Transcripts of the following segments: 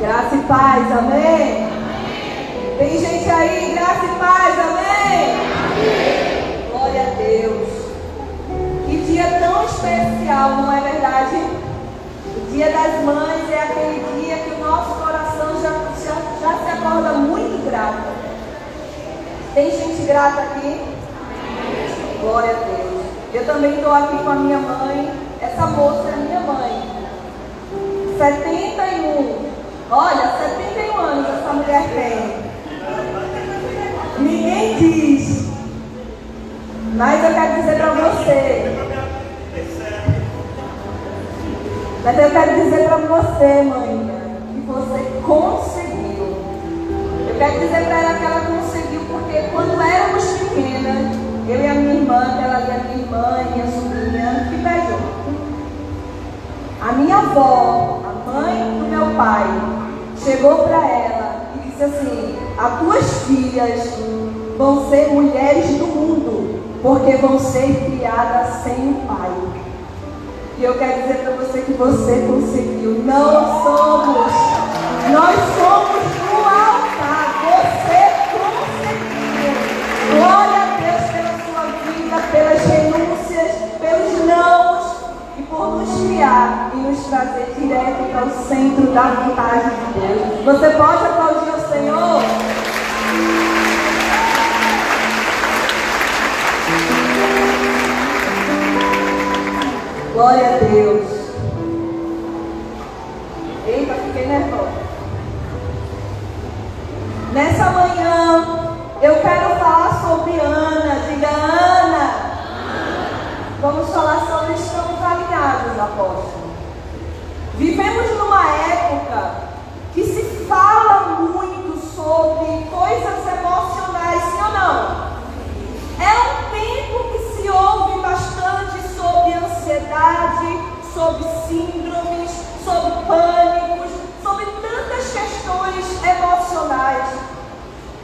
Graça e paz, amém? Tem gente aí, graça e paz, amém? Glória a Deus. Que dia tão especial, não é verdade? O Dia das Mães é aquele dia que o nosso coração já se acorda muito grato. Tem gente grata aqui? Glória a Deus. Eu também estou aqui com a minha mãe. Essa moça é minha mãe. 71. Olha, 71 anos essa mulher tem. Ninguém diz. Mas eu quero dizer para você. Mas eu quero dizer para você, mãe, que você conseguiu. Eu quero dizer para ela que ela conseguiu, porque quando éramos pequenas, eu e a minha irmã, ela e a minha irmã e minha sobrinha, que beijou. A minha avó, a mãe do meu pai, chegou para ela e disse assim: as tuas filhas vão ser mulheres do mundo, porque vão ser criadas sem o pai. E eu quero dizer para você que você conseguiu. Nós somos no altar. Você conseguiu. Glória a Deus pela sua vida, pelas renúncias, pelos nãos e por nos criar e nos trazer direto para o centro da vontade de Deus. Você pode aplaudir o Senhor? Glória a Deus. Eita, fiquei nervosa. Nessa manhã, eu quero falar sobre Ana. Diga, Ana. Vamos falar sobre estamos alinhados, apóstolo. Vivemos numa época que se fala muito sobre coisas emocionais, sim ou não? É um tempo que se ouve bastante sobre ansiedade, sobre síndromes, sobre pânicos, sobre tantas questões emocionais.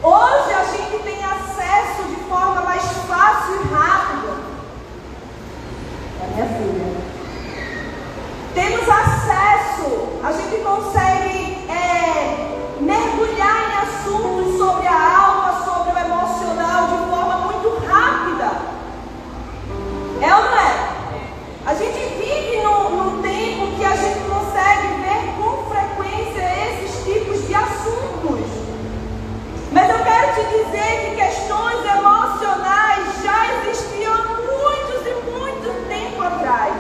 Hoje a gente tem acesso de forma mais fácil e rápida. É a minha filha. Temos acesso, a gente consegue mergulhar em assuntos sobre a alma, sobre o emocional de forma muito rápida. É ou não é? A gente vive num tempo que a gente consegue ver com frequência esses tipos de assuntos. Mas eu quero te dizer que questões emocionais já existiam há muito tempo atrás.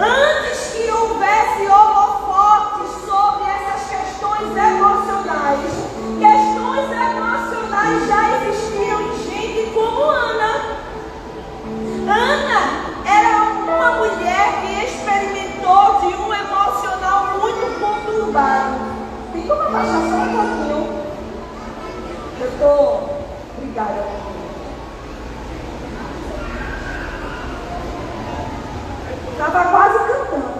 Antes que houvesse holofotes sobre essas questões emocionais já existiam em gente como Ana. Ana era uma mulher que experimentou de um emocional muito conturbado. Tem como abaixar só um pouquinho? Eu estou... Obrigada. Estava quase cantando.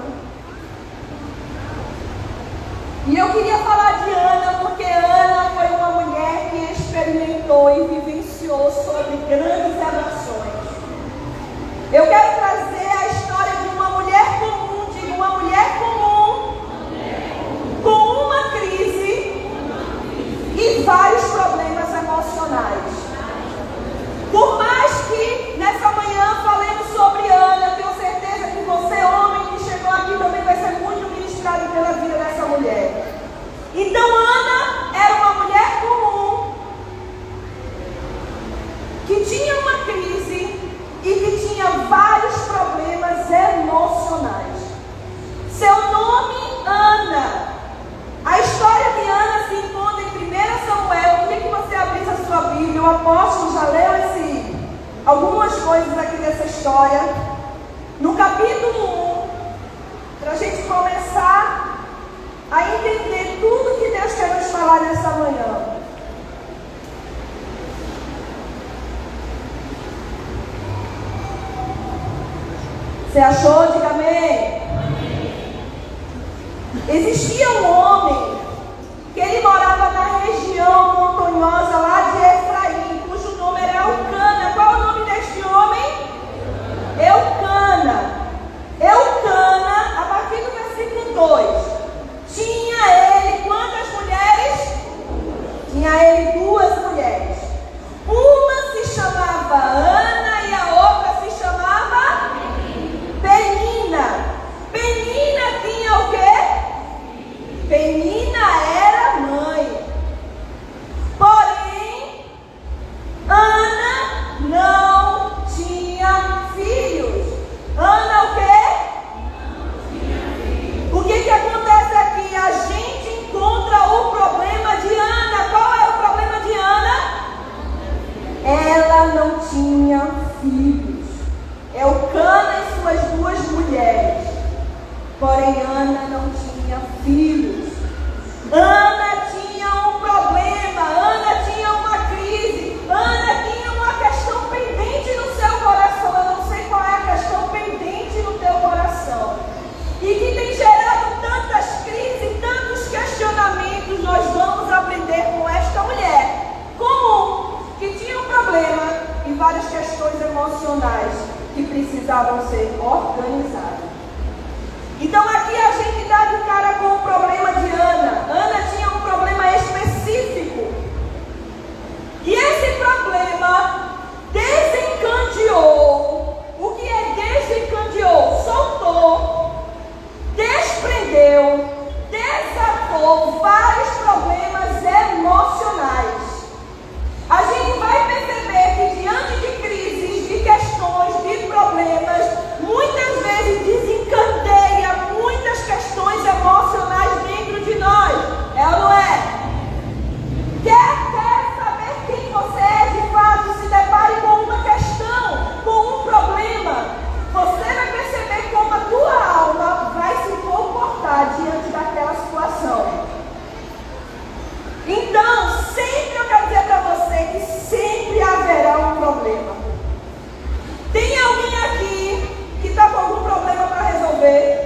E eu queria falar de Ana, porque Ana foi uma mulher que experimentou e vivenciou sobre grandes emoções. Eu quero trazer a história de uma mulher comum, de uma mulher comum, com uma crise e vários problemas emocionais. Por mais que nessa manhã falemos sobre Ana, tenho certeza que você, homem que chegou aqui, também vai ser muito ministrado pela vida dessa mulher. Então Ana era uma mulher comum, que tinha uma crise e que tinha vários problemas emocionais. Seu nome, Ana. A história de Ana se encontra em 1 Samuel. Eu queria que você abrisse a sua Bíblia. O apóstolo já leu algumas coisas aqui dessa história. No capítulo 1, para a gente começar a entender tudo que Deus quer nos falar nessa manhã. Você achou? Diga amém. Existia um homem que ele morava na região montanhosa lá de Efraim, cujo nome era Eucana. Qual é o nome deste homem? Eucana. Eucana, a partir do versículo 2, tinha ele tinha ele duas mulheres. Uma se chamava Ana e a outra se chamava Penina. Penina tinha o quê? Penina era mãe. Porém, Ana não tinha filhos. Ana o quê? O que acontece aqui? A gente encontra o problema de Ana. Qual é o problema de Ana? Ela não tinha filhos. Elcana e suas duas mulheres. Porém, Ana não tinha filhos. Ana tinha um problema. Ana tinha uma crise. Ana tinha uma questão pendente no seu coração. Eu não sei qual é a questão pendente no teu coração. E que tem gerado tantas crises, tantos questionamentos. Nós vamos aprender com esta mulher comum, que tinha um problema e várias questões emocionais que precisavam ser organizadas. Então aqui a gente dá de cara com o problema de Ana. Ana tinha um problema específico. E esse problema desencadeou. O que é desencadeou? Soltou, desprendeu, desatou vários problemas emocionais. A gente vai perceber que diante de crises, de questões, de problemas, muitas vezes desencadeia muitas questões emocionais dentro de nós. É ou não é? Quer saber quem você é de fato? Se depare com uma questão, com um problema. Você vai perceber como a tua alma vai se comportar diante daquela situação. Então, sempre eu quero dizer para você que sempre haverá um problema. Tem alguém aqui que está com algum problema para resolver?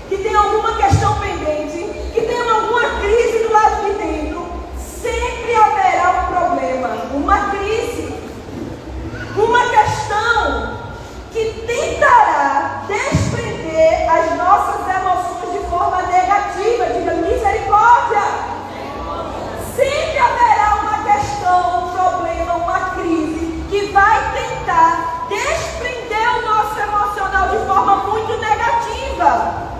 Que tem alguma questão pendente? Que tem alguma crise do lado de dentro? Sempre haverá um problema, uma crise, uma questão que tentará desprender as nossas emoções de forma negativa. Diga misericórdia. Sempre haverá uma questão, um problema, uma crise que vai tentar desprender o nosso emocional de forma muito negativa.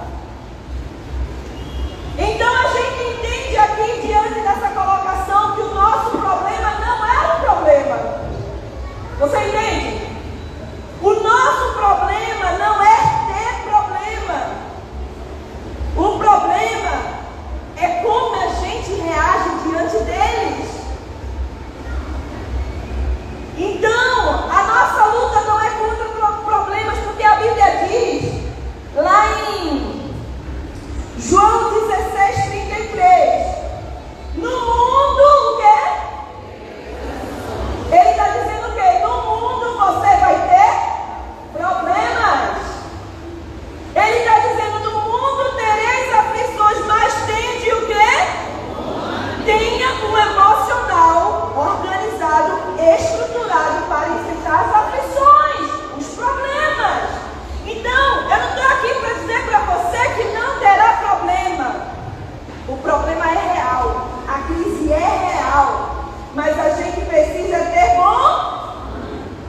Então a gente entende aqui, diante dessa colocação, que o nosso problema não é um problema. Você entende? O nosso problema não é ter problema. O problema é como a gente reage diante deles. Então, a nossa luta não é contra problemas, porque a Bíblia diz, lá em João 16:33, no mundo o quê? Ele está dizendo o quê? No mundo você vai ter problemas. Ele está dizendo, no mundo tereis aflições, mas tende o quê? Tenha um emocional organizado, estruturado para enfrentar as aflições, os problemas. Então, eu não estou aqui para dizer para você que não terá problema. O problema é real, a crise é real, mas a gente precisa ter bom.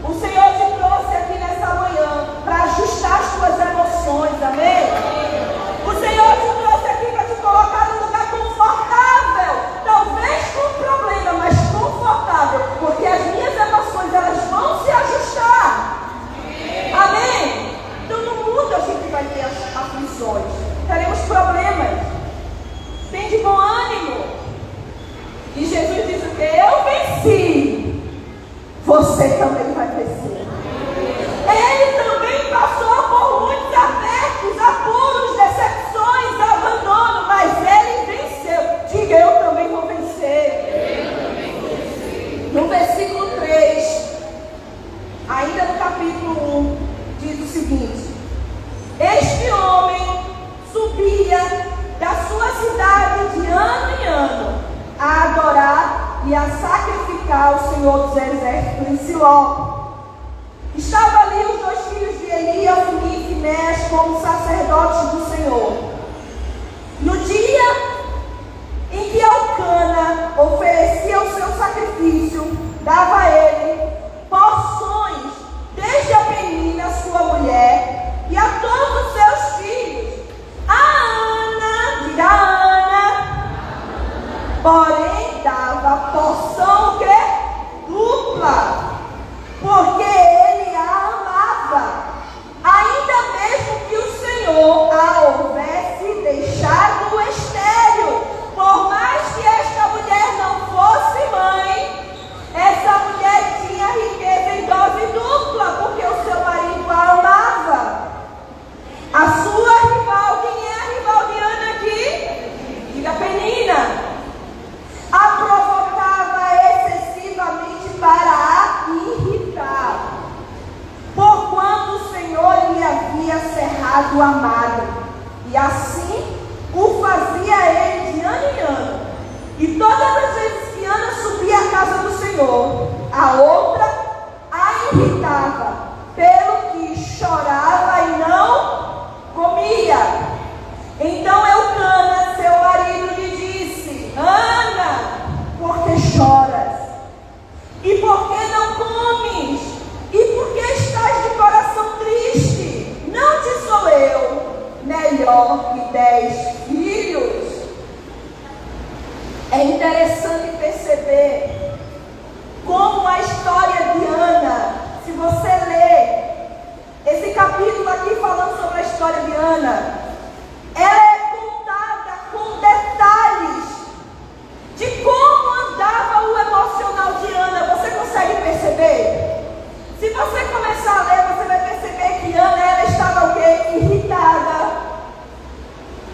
O Senhor te trouxe aqui nessa manhã para ajustar as tuas emoções, amém? O Senhor te trouxe aqui para te colocar num lugar confortável, talvez com problema, mas confortável, porque as minhas emoções, elas vão se ajustar, amém? Então no mundo a gente vai ter as aflições, teremos problemas, tem de bom ânimo, e Jesus diz o que? Eu venci, você também vai vencer. Ele também passou por muitos apertos, apuros, decepções, abandono, mas ele venceu. Diga, eu também vou vencer. No versículo 3, ainda no capítulo 1, diz o seguinte: este homem subia da sua cidade de ano em ano a adorar e a sacrificar o Senhor dos Exércitos em Siló. Estava ali os dois filhos de Eli, Ofni e Finéias, como sacerdotes do Senhor. No dia em que Elcana oferecia ao porém dava porção o quê? Dupla, porque ele a amava, ainda mesmo que o Senhor a houvesse deixado estéril. Por mais que esta mulher não fosse mãe, essa mulher tinha riqueza em dose dupla, porque o seu marido a amava. A sua rival, quem é a rival de Ana aqui? Diga, Penina. A provocava excessivamente para a irritar, porquanto o Senhor lhe havia cerrado a madre, e assim o fazia ele de ano em ano. E todas as vezes que Ana subia à casa do Senhor, a outra a irritava, pelo que chorava e não comia. Então Eucana, seu marido, lhe disse: Ana, por que choras? E por que não comes? E por que estás de coração triste? Não te sou eu melhor que 10 filhos? É interessante perceber como a história de Ana, se você ler esse capítulo aqui falando sobre a história de Ana, ela é contada com detalhes de como andava o emocional de Ana. Você consegue perceber? Se você começar a ler, você vai perceber que Ana, ela estava o quê? Irritada.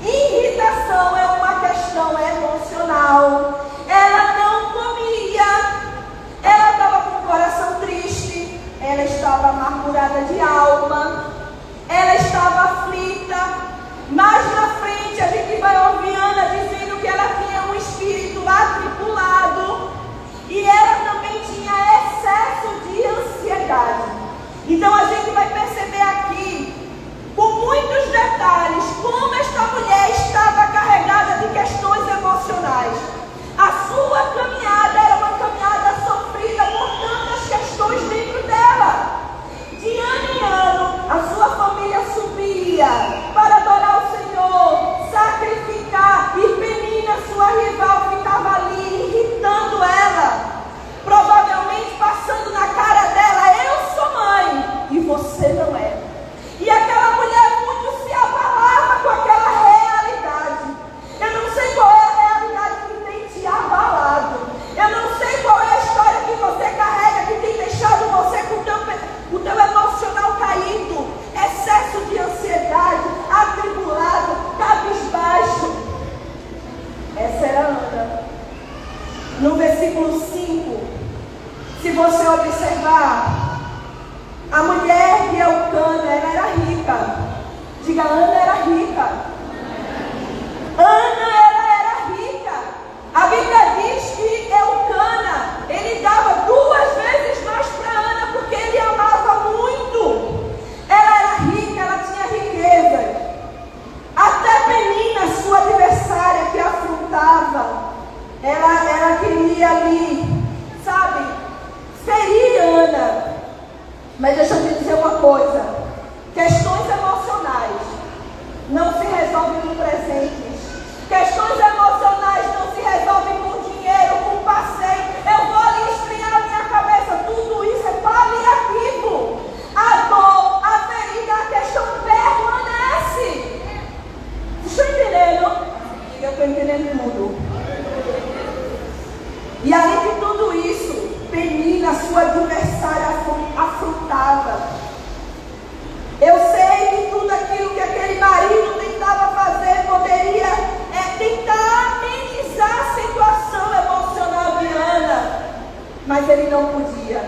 Irritação é uma questão emocional. Ela não comia, ela estava com o coração triste, ela estava amargurada de alma, ela estava aflita. Mais na frente a gente vai ouvir Ana dizendo que ela tinha um espírito atribulado e ela também tinha excesso de ansiedade. Então a gente vai perceber aqui, com muitos detalhes, como esta mulher estava carregada de questões emocionais. A sua caminhada era uma caminhada sofrida por tantas questões dentro dela. De ano em ano, a sua família subia para adorar o Senhor, sacrificar, e Penina, sua rival, ficava ali irritando ela, provavelmente passando na cara dela: eu sou mãe e você não é. E aquela mulher muito se abalava com aquela realidade. Eu não sei qual é a realidade que tem te abalado. Eu não sei qual é a história que você carrega, que tem deixado você com o teu emocional caído, excesso de ansiedade, atribulado, cabisbaixo. Essa era Ana. No versículo 5, se você observar, a mulher de Eucana, ela era rica. Diga, Ana era rica. Ana, ela era rica. A Bíblia diz que Eucana, ele dava 2 vezes mais para Ana, porque ele amava muito. Ela era rica, ela tinha riqueza. Até Penina, sua adversária, que afrontava, ela queria ali, sabe, ferir Ana. Mas deixa eu te dizer uma coisa: questões emocionais não se resolvem com presentes. Questões emocionais não se resolvem com dinheiro, com passeio. Eu vou ali esfriar a minha cabeça. Tudo isso é paliativo. A dor, a ferida, a questão permanece. Vocês estão entendendo? Diga, eu estou entendendo tudo. E além de tudo isso, Penina, sua adversária, afrontava. Eu sei que tudo aquilo que aquele marido tentava fazer poderia tentar amenizar a situação emocional de Ana, mas ele não podia.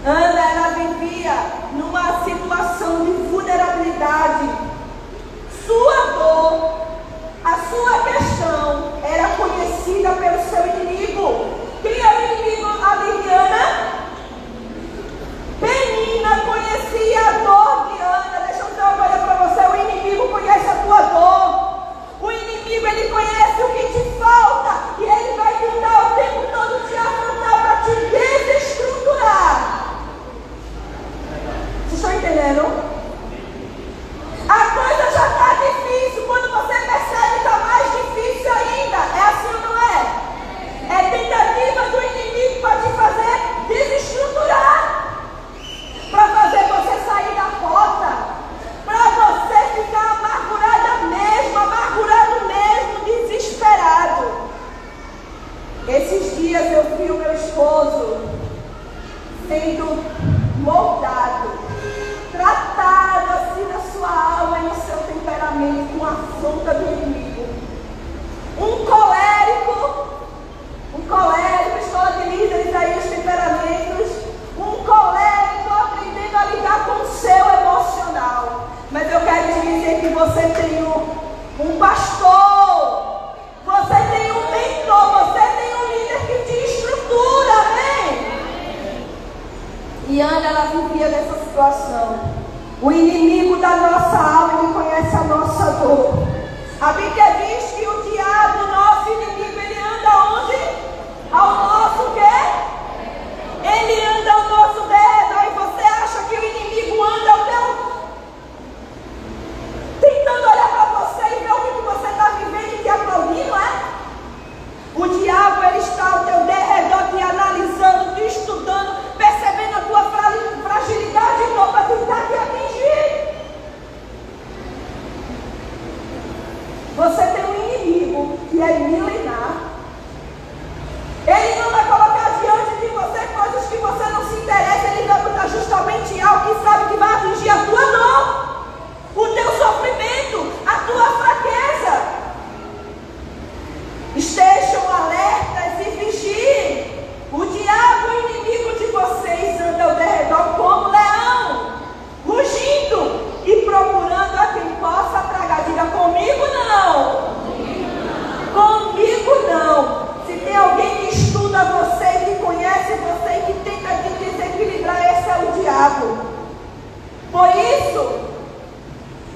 Ana, ela vivia numa situação de vulnerabilidade. Sua dor, a sua questão era conhecida pelo seu inimigo. Quem é o inimigo ali de Ana? Penina conhecia a dor de Ana. Deixa eu dizer uma coisa para você: o inimigo conhece a tua dor. O inimigo, ele conhece o que te falta, e ele vai tentar o tempo todo te afrontar para te desestruturar. Vocês estão entendendo? A coisa já está difícil. Quando você percebe que está mais difícil ainda, Esses dias eu vi o meu esposo sendo moldado, tratado assim na sua alma e no seu temperamento com a afronta do inimigo. Um colérico, escola de líderes aí, os temperamentos, um colérico aprendendo a lidar com o seu emocional. Mas eu quero te dizer que você tem um pastor, você tem um mentor, você tem um líder que te estrutura, amém? E Ana, ela vivia nessa situação. O inimigo da nossa alma, ele conhece a nossa dor. A Bíblia diz que o diabo, nosso inimigo, ele anda onde? Ao nosso quê? Ele anda ao nosso derredor. E você acha que o inimigo anda ao teu... tentando olhar para você e ver o que você está vivendo e te aplaudindo, é? O diabo, ele está ao teu derredor, te analisando, te estudando, percebendo a tua fragilidade para tentar te atingir. Você tem um inimigo que é milenar. Ele não vai colocar diante de você coisas que você não se interessa. Ele vai botar justamente algo que sabe que vai atingir a tua dor, o teu sofrimento, a tua fraqueza. Estejam alertas e vigiem. O diabo, o inimigo de vocês, anda ao derredor como leão, rugindo e procurando a quem possa tragar. Diga: comigo não. Comigo não. Se tem alguém que estuda você, que conhece você, que tenta te desequilibrar, esse é o diabo. Por isso,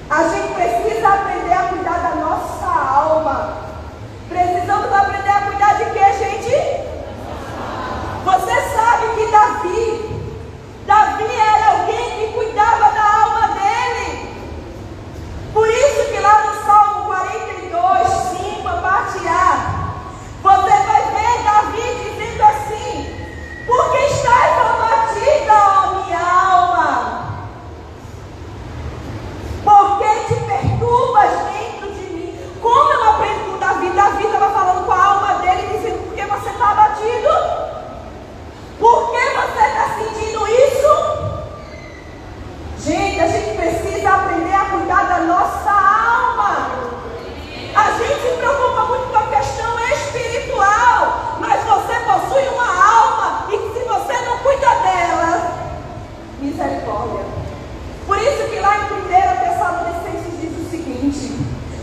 a gente precisa aprender a cuidar da nossa alma. Precisamos aprender a cuidar de quê, gente? Você sabe que Davi era alguém que cuidava da alma dele. Por isso que lá no Salmo 42, 5, a parte A, você vai ver Davi dizendo assim: por que estás abatida, ó minha alma? Por que te perturbas dentro de mim? Como eu aprendo com Davi? Davi estava falando com a alma dele, dizendo: por que você está abatido? Por que você está sentindo isso? Gente, a gente precisa aprender a cuidar da nossa alma. A gente se preocupa muito com a questão espiritual, mas você possui uma alma e se você não cuida dela, misericórdia. Por isso que lá em 1 Tessalonicenses diz o seguinte: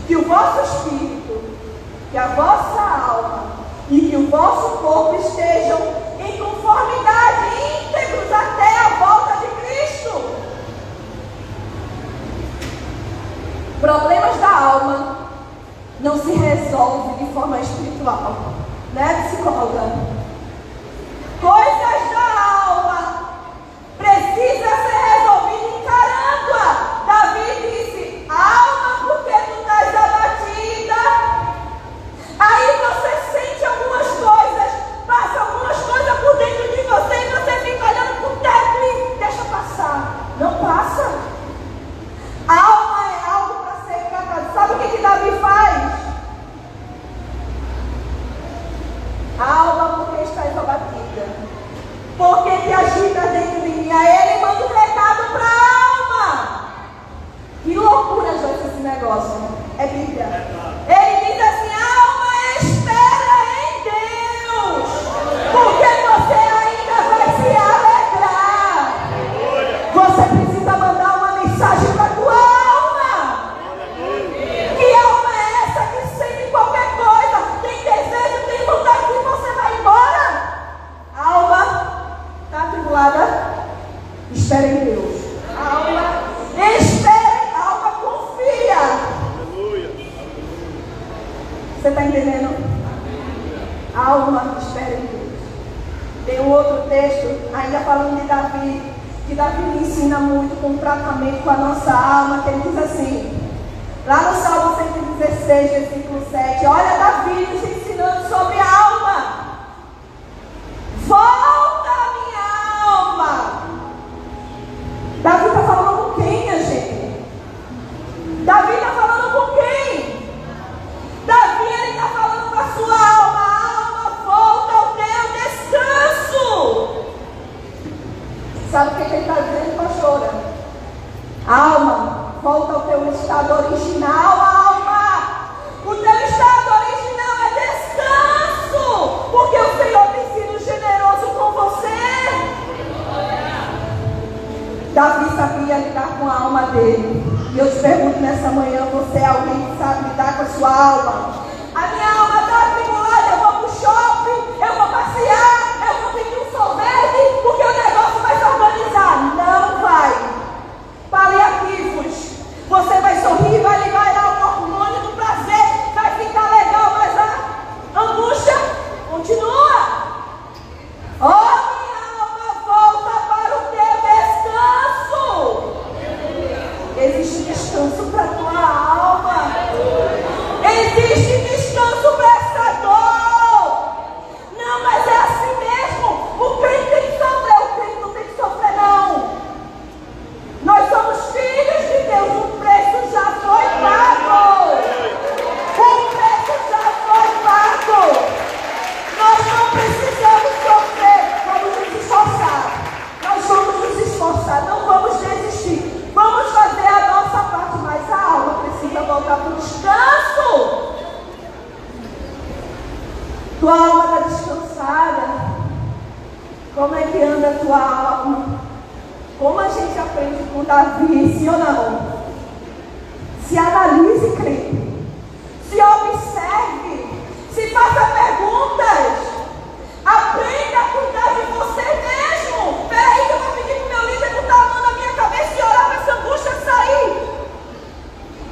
que o vosso espírito, que a vossa alma e que o vosso corpo estejam em conformidade, íntegros até a volta de Cristo. Problemas da alma não se resolve de forma espiritual, né, psicóloga? Coisas da alma precisa ser resolvida encarando-a. Davi disse: alma, por que tu estás abatida? Aí você sente algumas coisas, passa algumas coisas por dentro de você e você fica olhando para o teto e deixa passar. Não passa. A alma é algo para ser tratado. Sabe o que Davi faz? Alma, por que estás abatida? Porque te agita dentro de mim. Aí ele manda um recado para a alma. Que loucura, Joyce, esse negócio. É Bíblia. Ele diz assim: alma, espera em Deus, porque você ainda vai se alegrar. Você precisa mandar uma mensagem para a tua alma. Que alma é essa que sente qualquer coisa, tem desejo, tem vontade que você vai embora? Alma, está atribulada? Espera em Deus. Alma, espera, alma, confia. Você está entendendo? Alma, espera em Deus. Tem um outro texto, ainda falando de Davi, que Davi me ensina muito com o tratamento com a nossa alma, que ele diz assim, lá no Salmo 116, versículo 7, olha Davi nos ensinando sobre a alma. Volta a minha alma. Davi está falando com quem, minha gente? Davi está falando com quem? Davi, ele está falando com a sua alma. Alma, volta alma dele. E eu te pergunto nessa manhã, você é alguém que sabe lidar com a sua alma? A minha alma está atribulada, eu vou para o shopping, eu vou passear, eu vou pedir um sorvete, porque o negócio vai se organizar. Não vai. Paliativos. Você vai sorrir, vai liberar o hormônio do prazer, vai ficar legal, mas a angústia continua. Oh, minha alma, volta para o teu descanso. Existe descanso para a tua alma. Existe descanso para essa dor. Não, mas é assim mesmo. O crente tem que sofrer. O crente não tem que sofrer, não. Nós somos filhos de Deus. O preço já foi pago. O preço já foi pago. Nós não precisamos sofrer. Vamos nos esforçar. Nós vamos nos esforçar. Não vamos desistir. Vamos fazer a nossa parte. Mas a alma precisa voltar para o descanso. Tua alma está descansada. Como é que anda a tua alma? Como a gente aprende com Davi, sim ou não? Se analise, crente. Se observe. Se faça perguntas. Aprenda a cuidar de você mesmo. Espera aí que eu vou pedir para o meu líder botar a mão na minha cabeça e orar para essa angústia sair.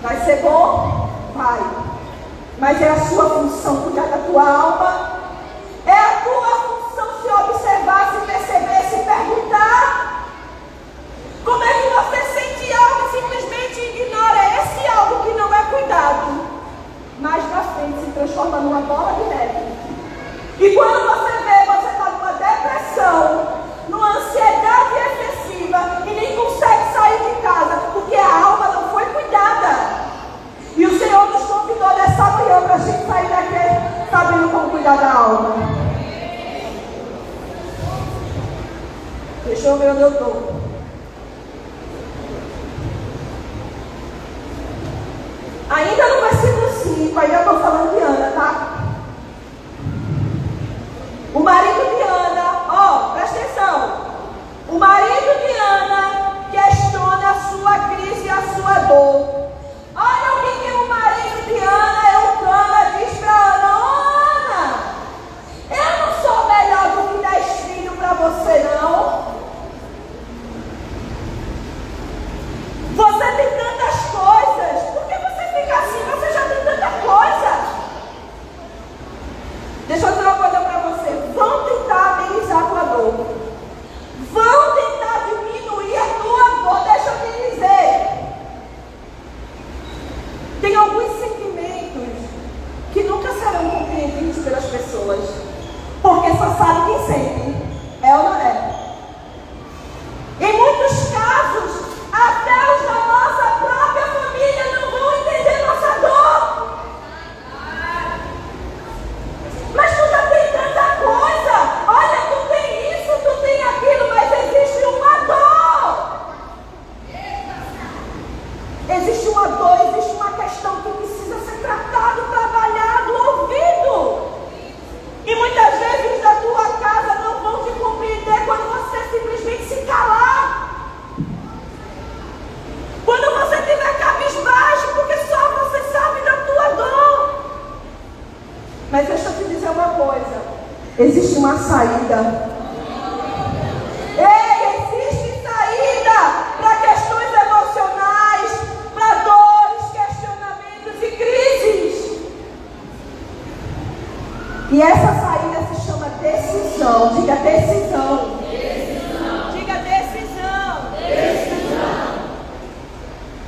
Vai ser bom? Vai. Mas é a sua função cuidar da tua alma. É a tua função se observar, se perceber, se perguntar. Como é que você sente algo e simplesmente ignora esse algo que não é cuidado? Mais na frente se transforma numa bola de neve. E quando você vê, você está numa depressão, numa ansiedade excessiva e nem consegue sair de casa porque a alma não foi cuidada. E o Senhor nos convidou nessa manhã para a gente sair daqui sabendo como cuidar da alma. Deixa eu ver onde eu estou. Ainda no versículo 5, ainda estou falando de Ana, tá? O marido de Ana, presta atenção. O marido de Ana questiona a sua crise e a sua dor. Olha o que o marido de Ana, Eucana, diz para Ana. Ana, eu não sou melhor do que 10 filhos para você, não. Você tem tantas coisas. Por que você fica assim? Você já tem tanta coisa. Deixa eu dizer uma coisa para você. Vão tentar amenizar a tua dor. Vão tentar diminuir a tua dor. Deixa eu te dizer. Tem alguns sentimentos que nunca serão compreendidos pelas pessoas. Porque só sabe quem sente. É ou não é? Em muitos casos, até os da nossa própria família não vão entender nossa dor. Mas tu já tem tanta coisa. Olha, tu tem isso, tu tem aquilo, mas existe uma dor. Existe uma dor, existe uma questão que precisa ser tratado, trabalhado, ouvido. E muitas vezes da tua casa não vão te compreender quando você simplesmente se calar. Quando você estiver cabisbaixo, porque só você sabe da tua dor. Mas deixa eu te dizer uma coisa. Existe uma saída. Ei, existe saída para questões emocionais, para dores, questionamentos e crises. E essa saída se chama decisão. Diga decisão. Decisão. Diga decisão. Decisão.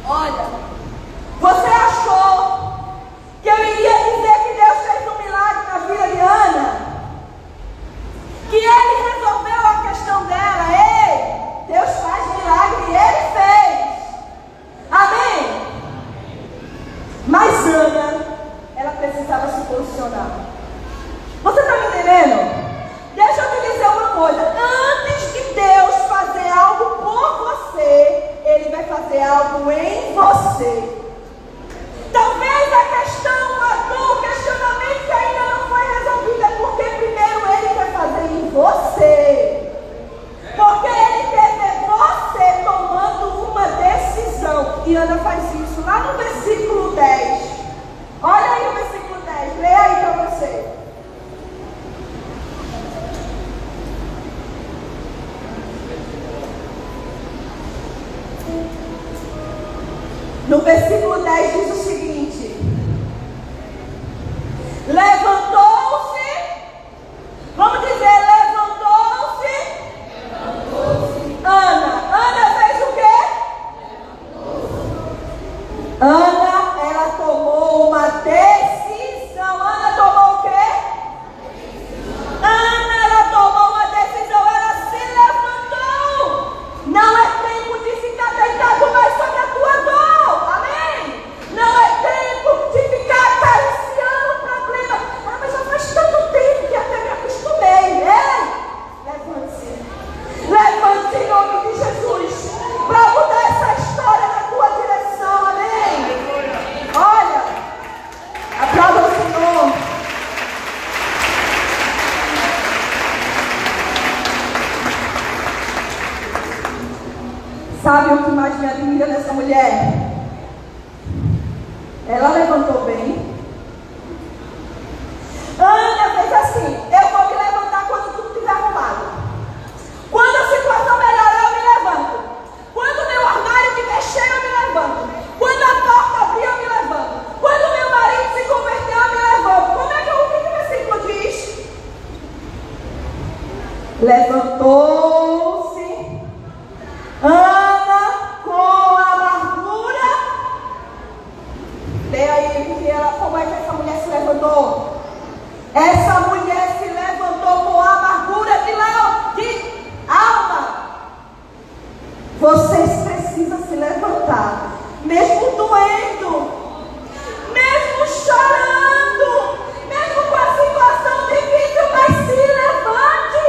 Olha, você achou que eu iria dizer que Deus fez um milagre na vida de Ana? Que Ele resolveu a questão dela? Ei, Deus faz milagre e Ele fez. Amém? Mas Ana, ela precisava se posicionar. Você está me entendendo? Deixa eu te dizer uma coisa. No versículo 10 diz o seguinte: levantou-se, vamos dizer, levantou-se Ana. Ana fez o quê? Ana, ela tomou uma decisão. Ana tomou o quê? Ana, ela tomou uma decisão, ela se levantou. Não é tempo de ficar deitado mais sobre a tua dor. Amém? Não é tempo de ficar acariciando o problema. Ah, mas já faz tanto tempo que até me acostumei. Levante-se. Levante-se em nome de Jesus para mudar essa história na tua direção. Amém? Olha, aplauda o Senhor. Sabe o que mais me admira nessa mulher? Ela levantou bem. Ana fez assim: eu vou me levantar quando tudo estiver arrumado. Quando a situação melhorar, eu me levanto. Quando o meu armário me mexer, eu me levanto. Quando a porta abrir, eu me levanto. Quando o meu marido se converter, eu me levanto. Como é que o versículo diz? Levantou-se Ana com amargura. Lê aí que ela, como é que essa mulher se levantou? Essa mulher se levantou com amargura de alma. Vocês precisam se levantar, mesmo doendo, mesmo chorando, mesmo com a situação difícil, mas se levante.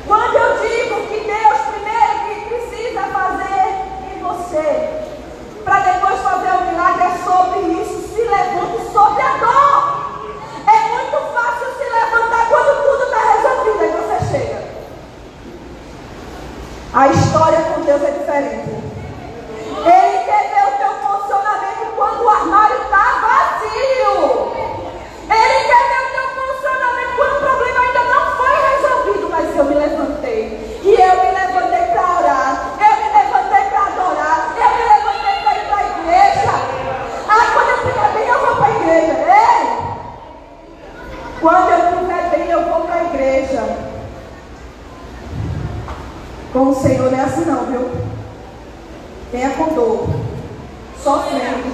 Quando eu digo que Deus primeiro que precisa fazer em você, para depois fazer o milagre, é sobre isso. Se levante sobre a dor. É muito fácil se levantar quando tudo está resolvido, aí você chega. A história com Deus é diferente. Ele quer ver o teu funcionamento quando o armário está vazio. Ele quer ver o teu funcionamento quando o problema ainda não foi resolvido. Mas eu me levantei. E eu me levantei para orar. Eu me levantei para adorar. Eu me levantei para ir para a igreja. Ah, quando eu estiver bem, eu vou para a igreja. Ei! Quando eu estiver bem, eu vou para a igreja. Com o Senhor não é assim não, viu? Tenha com dor. Sofrendo.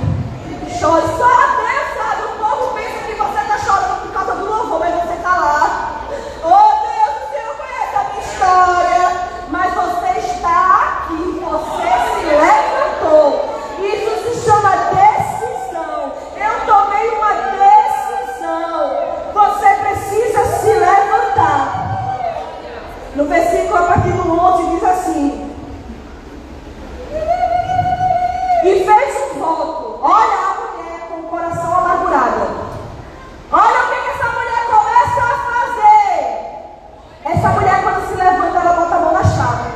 Chore. Só Deus sabe. O povo pensa que você está chorando por causa do louvor, mas você está lá. Oh Deus, o Senhor conhece a minha história. Mas você está aqui. Você se levantou. Isso se chama decisão. Eu tomei uma decisão. Você precisa se levantar. No versículo a partir do 11 diz assim: e fez um voto. Olha a mulher com o coração amargurado. Olha o que essa mulher começa a fazer. Essa mulher, quando se levanta, ela bota a mão na chave.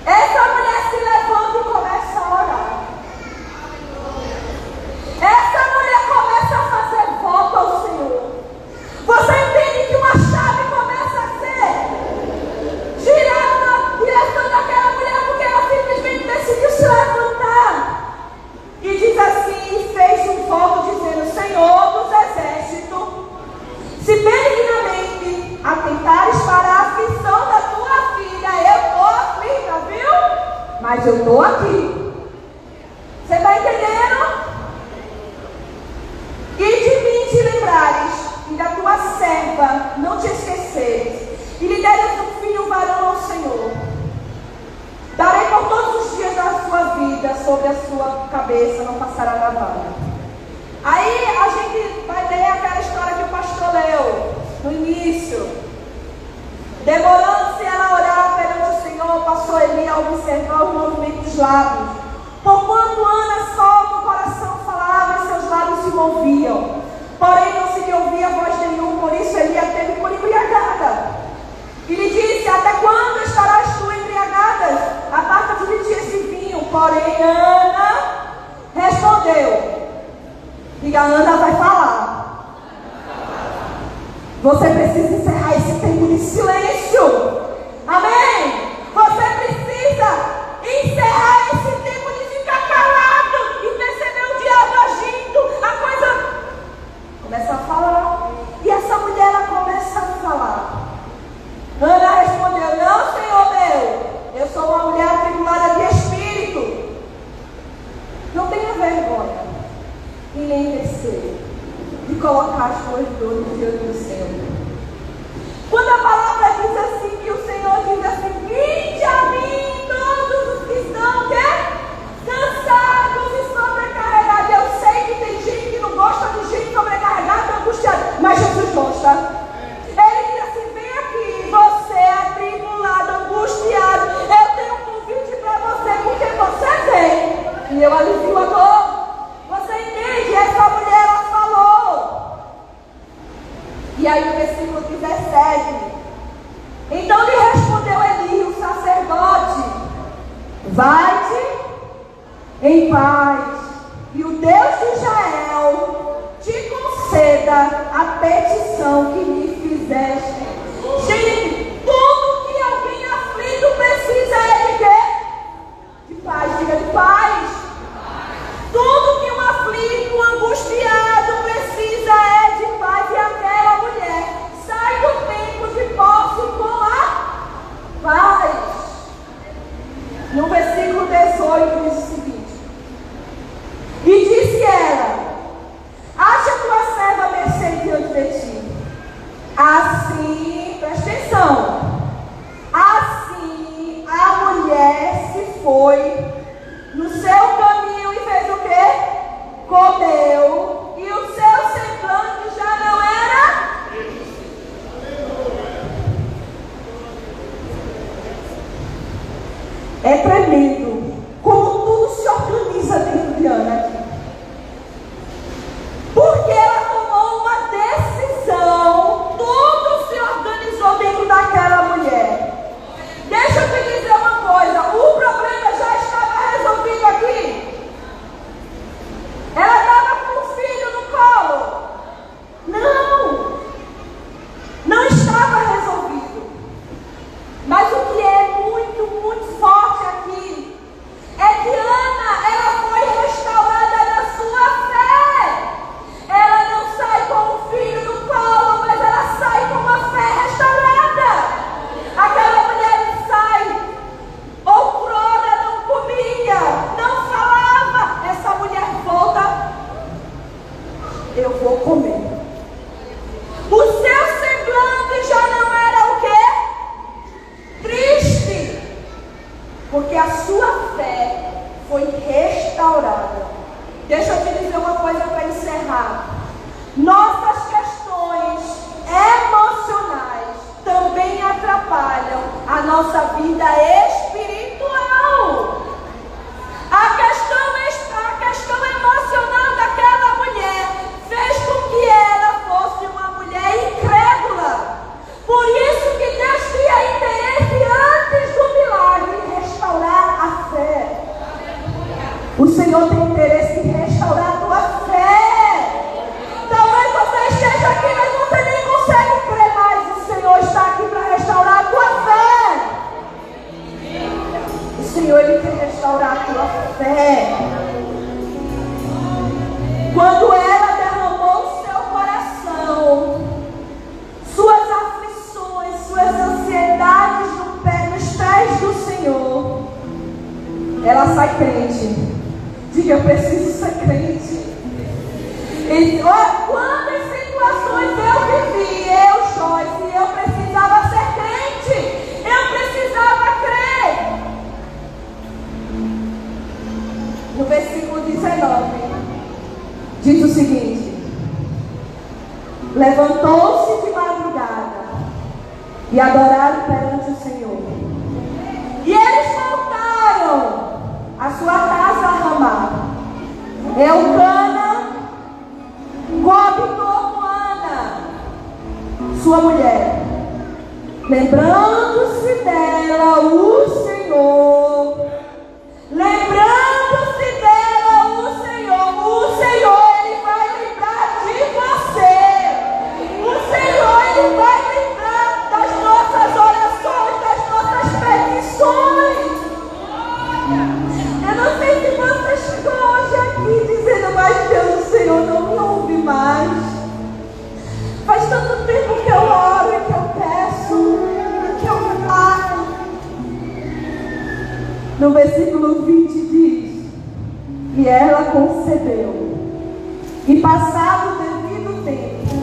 Essa mulher se levanta e começa a orar. Essa mulher começa a fazer voto ao Senhor. Você entende que uma chave começa a ser girada na direção daquela mulher, porque ela simplesmente decidiu se levantar. E diz assim, fez um voto dizendo: Senhor dos exércitos, se benignamente atentares para a aflição da tua filha, eu estou aflita, viu? Mas eu estou aqui. Você está entendendo? E de mim te lembrares, e da tua serva não te esqueceres, e lhe deres um filho varão ao Senhor. Darei por todos os dias da sua vida, sobre a sua cabeça não passará navalha. Aí a gente vai ler aquela história que o pastor leu no início. Demorando-se ela a orar perante o Senhor, passou Eli a observar os movimentos dos lábios. Porquanto Ana só no coração falava e seus lábios se moviam. Porém não se lhe ouvia voz nenhuma, por isso Eli a teve por embriagada. E lhe disse: até quando estarás tu embriagada? Aparta-te de ti esse vinho. Porém Ana respondeu. Diga, Ana vai falar. Você precisa encerrar esse tempo de silêncio. Amém? Você precisa tem receio de colocar as tuas dores diante do Senhor. Quando a palavra diz assim, que o Senhor diz assim: vinde a mim todos os que estão cansados e sobrecarregados. Eu sei que tem gente que não gosta de gente sobrecarregada, angustiada, mas Jesus gosta. Ele diz assim: vem aqui, você é atribulado, angustiado. Eu tenho um convite para você, porque você vem e eu alivio a dor. Você entende? Essa mulher, ela falou. E aí o versículo 17. Então lhe respondeu Eli, o sacerdote: vai-te em paz, e o Deus de Israel te conceda a petição que me fizeste. Gente, tudo que alguém aflito precisa é de quê? De paz. Diga: de paz. Tudo que um aflito, um angustiado precisa é de paz. E aquela mulher sai do tempo de posse com a paz. No versículo 18 diz o seguinte: e disse ela: acha tua serva mercê diante de ti. Assim, presta atenção, assim a mulher se foi no seu caminho e fez o quê? Comeu, e o seu semblante já não era. É tremendo como tudo se organiza dentro de Ana aqui. Porque ela tomou uma decisão, tudo se organizou dentro daquela mulher. Deixa eu te dizer uma coisa: o problema já estava resolvido aqui. Ela estava com o filho no colo. Não estava resolvido. Mas o que é muito, muito forte aqui é que Ana, ela foi restaurada na sua fé. Ela não sai com o filho no colo, mas ela sai com uma fé restaurada. Aquela mulher sai outrora, não comia, não falava. Essa mulher volta: eu vou comer. O seu semblante já não era o quê? Triste. Porque a sua fé foi restaurada. Deixa eu te dizer uma coisa para encerrar. Nossas questões emocionais também atrapalham a nossa vida espiritual. A questão emocional daquela mulher fez com que ela fosse uma mulher incrédula. Por isso que Deus tinha interesse antes do milagre em restaurar a fé. O Senhor tem interesse em restaurar a tua fé. Talvez você esteja aqui, mas você nem consegue crer mais. O Senhor está aqui para restaurar a tua fé. O Senhor, Ele quer restaurar a tua fé. Quando ela derramou seu coração, suas aflições, suas ansiedades nos pés do Senhor, ela sai crente. Diga: eu preciso ser crente. E olha quantas situações eu vivi, Joyce, eu precisava ser crente. Eu precisava crer. No versículo 19 diz o seguinte: levantou-se de madrugada e adoraram perante o Senhor. E eles voltaram à sua casa a Ramá. Elcana coabitou com Ana, sua mulher, lembrando-se dela o Senhor. Lembrando-se dela o Senhor, Ele vai lembrar de você. O Senhor, Ele vai lembrar das nossas orações, das nossas petições. Eu não sei se você chegou hoje aqui dizendo: mas Deus, o Senhor não me ouve mais. Faz tanto tempo que eu oro e que eu peço, e que eu falo. passado o devido tempo,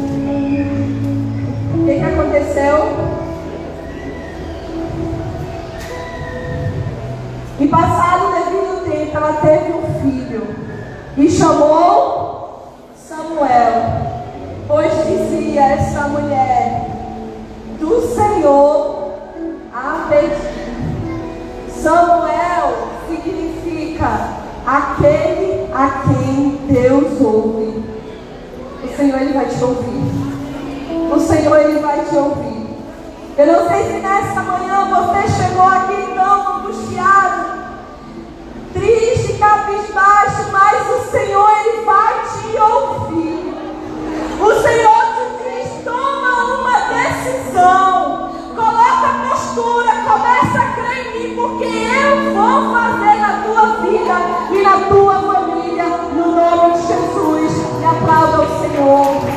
o que aconteceu? E passado o devido tempo, ela teve um filho e chamou Samuel, pois dizia essa mulher: do Senhor a pedir. Samuel significa aquele a quem Deus ouve. O Senhor, Ele vai te ouvir. O Senhor, Ele vai te ouvir. Eu não sei se nessa manhã você chegou aqui tão angustiado, triste, cabisbaixo, mas o Senhor, Ele vai te ouvir. O Senhor te diz: toma uma decisão, coloca a postura, começa a crer em mim, porque eu vou fazer na tua vida e na tua família, no nome de Jesus. E aplauda o Senhor.